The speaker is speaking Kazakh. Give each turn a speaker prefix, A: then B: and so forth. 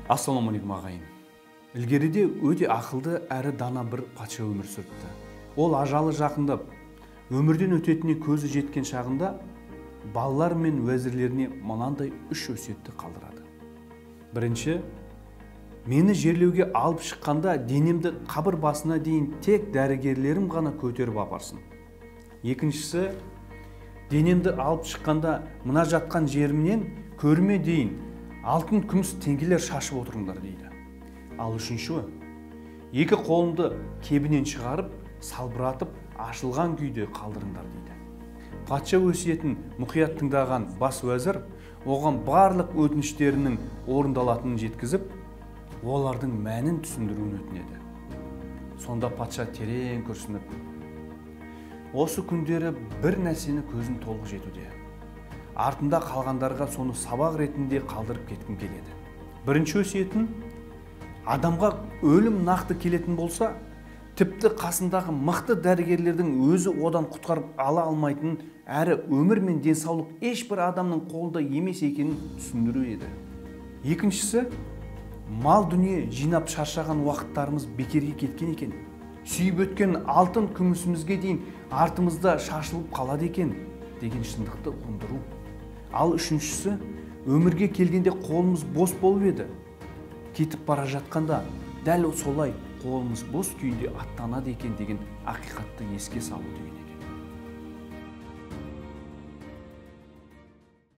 A: Ассалаумағалейкум ағайын. Ілгеріде өте ақылды әрі дана бір патша өмір сүріпті. Ол ажалы жақындап, өмірден өтетіне көзі жеткен шағында балалар мен уәзірлеріне мынандай үш өсиетті қалдырады. Бірінші, мені жерлеуге алып шыққанда денемді қабір басына дейін тек дәрігерлерім ғана көтеріп апарсын. Екіншісі, денемді алып шыққанда мына жатқан жерімнен көрме дейін алтын күміс теңгелер шашып отырыңдар дейді. Ал үшінші, екі қолымды кебінен шығарып, салбыратып, ашылған күйде қалдырыңдар дейді. Патша өсиетін мұқият тыңдаған бас уәзір оған барлық өтініштерінің орындалатынын жеткізіп, олардың мәнін түсіндіруін өтінеді. Сонда патша терең күрсініп, осы күндері бір нәрсені көзім толық жетуде. Артында қалғандарға соны сабақ ретінде қалдырып кеткім келеді. Бірінші өсиетін, адамға өлім нақты келетін болса, тіпті қасындағы мықты дәрігерлердің өзі одан құтқарып ала алмайтынын, әрі өмір мен денсаулық ешбір адамның қолында емес екенін түсіндіру еді. Екіншісі, мал дүние жинап шаршаған уақыттарымыз бекерге кеткен екен. Сүйіп өткен алтын күмісімізге дейін артымызда шашылып қалады екен деген шындықты ұғындыру. Ал үшіншісі, өмірге келгенде қолымыз бос болып еді. Кетіп бара жатқанда дәл солай қолымыз бос күйінде аттанады екен деген ақиқатты еске салу деген.